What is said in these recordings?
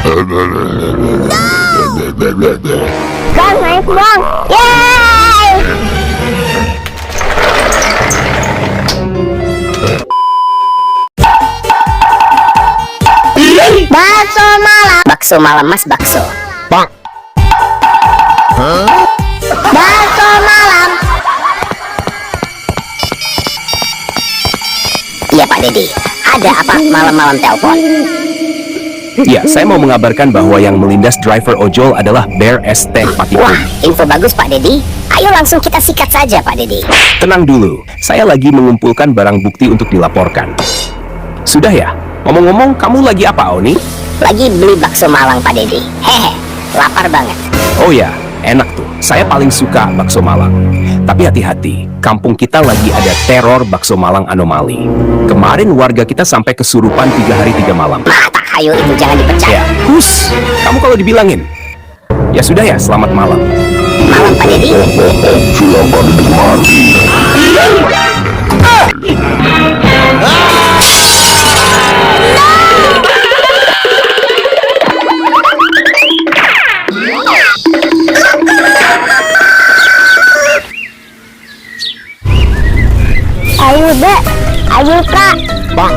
Bang, naik bang. Yeay. Bakso malam. Bakso malam mas bakso. Bang. Bakso malam. Iya Pak Dedi, ada apa malam-malam telepon? Ya, saya mau mengabarkan bahwa yang melindas driver ojol adalah Bear ST45. Wah, info bagus Pak Dedi. Ayo langsung kita sikat saja Pak Dedi. Tenang dulu, saya lagi mengumpulkan barang bukti untuk dilaporkan. Sudah ya? Ngomong-ngomong, kamu lagi apa, Oni? Lagi beli bakso Malang Pak Dedi. Hehe, lapar banget. Oh ya, enak tuh. Saya paling suka bakso Malang. Tapi hati-hati, kampung kita lagi ada teror bakso Malang anomali. Kemarin warga kita sampai kesurupan 3 hari 3 malam. Nah, tak hayul itu jangan dipercaya. Ya, hus, kamu kalau dibilangin. Ya sudah ya, selamat malam. Malam Pak Dedi. Ayo dek, ayo kak. Bang.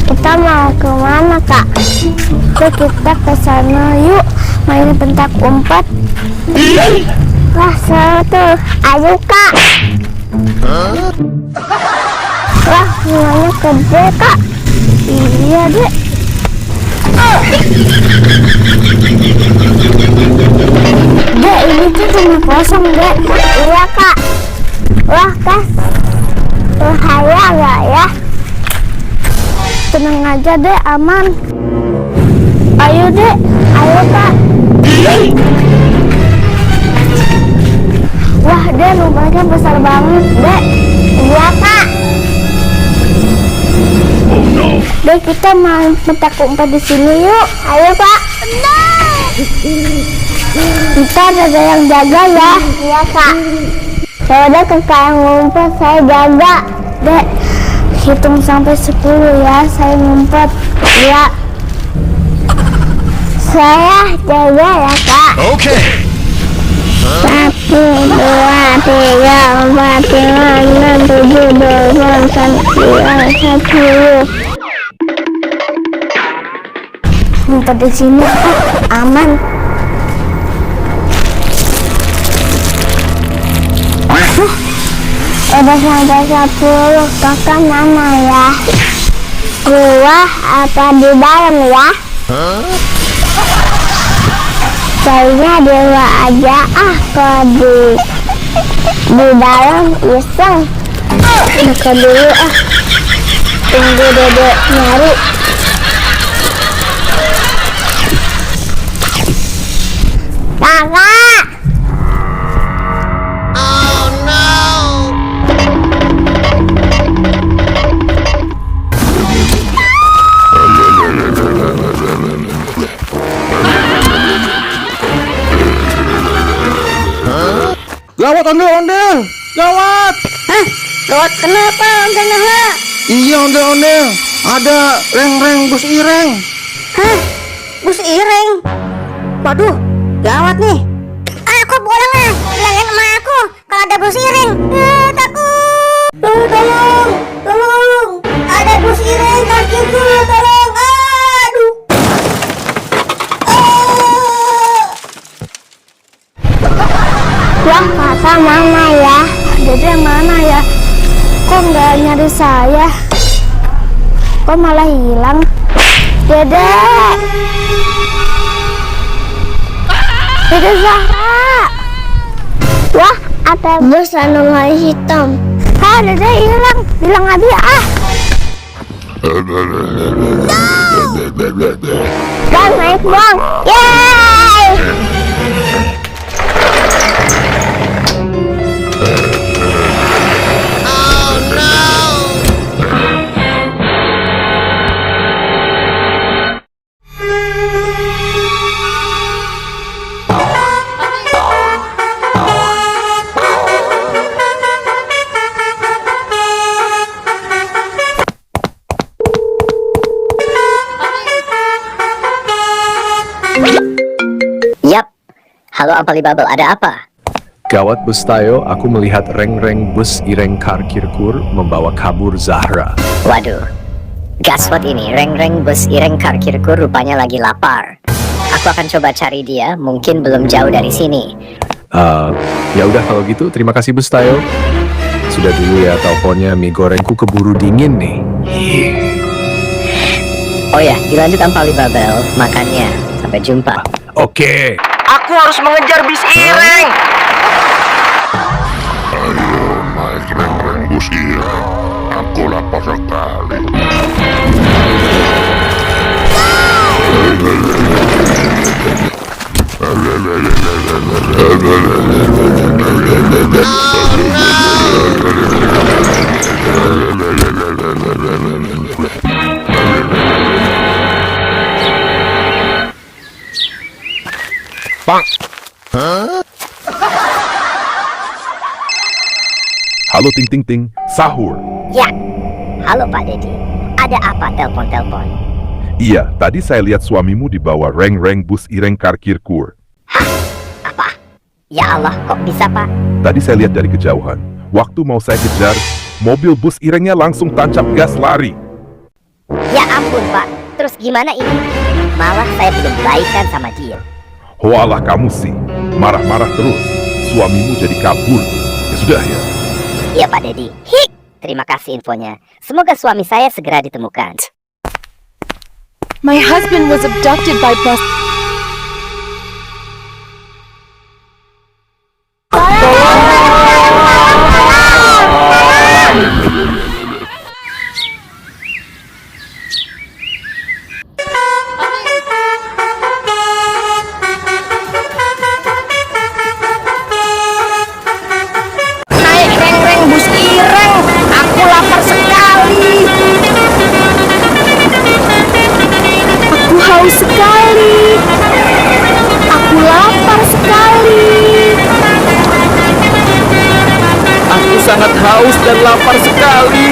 Kita mau kemana kak? Yuk kita ke sana yuk, main pentak umpet. Wah seru tuh, ayo kak. Wah bunganya gede kak. Iya dek. Dek ini tuh cuma kosong dek. Iya kak. Wah kas, bahaya gak ya? Tenang aja deh, aman. Ayo deh, ayo kak. Wah deh, lubangnya besar banget deh. Iya kak. Deh kita main petak umpet di sini yuk. Ayo kak. Ntar ada yang jaga ya. Iya kak. Saya udah kakak yang ngumpet, saya jaga. Dek, hitung sampai 10 ya, saya ngumpet. Ya. Saya jaga ya kak. Oke. 1, 2, 3, 4, 5, 6, 7, 8, 9, 10. Ngumpet di sini aman. Udah sampai 10, kakak mana ya? Gua apa di dalam ya? Kayaknya di luar aja kalau di dalam iseng. Makan dulu tunggu dedek nyari. Kakak. Gawat ondel-ondel, gawat. Hah? Gawat kenapa ondel-ondel? Iya ondel-ondel, ada reng-reng bus ireng. Hah? Bus ireng? Waduh, gawat nih. Aku pulang lah, bilangin sama aku kalau ada bus ireng. Takut. Tolong, ada bus ireng kakiku, tolong. Aduh. Wah, kakak mana ya? Dede mana ya? Kok nggak nyari saya? Kok malah hilang? Dede! Dede Zahra! Wah, ada bus anomali hitam. Dede hilang. Bilang aja Bang, naik bang. Yeay! Halo Ampalibabel, ada apa? Gawat Bos Tayo, aku melihat reng-reng bus Ireng Karkirkur membawa kabur Zahra. Waduh, gaswat ini, reng-reng bus Ireng Karkirkur rupanya lagi lapar. Aku akan coba cari dia, mungkin belum jauh dari sini. Ya udah kalau gitu, terima kasih Bos Tayo. Sudah dulu ya teleponnya, mie gorengku keburu dingin nih. Oh ya, dilanjut Ampalibabel, makannya. Sampai jumpa. Oke. Aku harus mengejar bis Ireng! Naik reng-reng bus Ireng. Aku lapar sekali. Halo Ting Ting Ting, sahur. Ya, halo Pak Dedi. Ada apa telepon-telepon? Iya, tadi saya lihat suamimu dibawa reng-reng bus Ireng Karkirkur. Apa? Ya Allah, kok bisa Pak? Tadi saya lihat dari kejauhan. Waktu mau saya kejar, mobil bus Irengnya langsung tancap gas lari. Ya ampun Pak, terus gimana ini? Malah saya belum baikan sama dia. Walah kamu sih, marah-marah terus. Suamimu jadi kabur. Ya sudah ya. Iya Pak Dedi. Hik! Terima kasih infonya. Semoga suami saya segera ditemukan. My husband was abducted by bus. Naik reng-reng bus Ireng. Aku lapar sekali. Aku haus sekali. Aku lapar sekali. Aku sangat haus dan lapar sekali.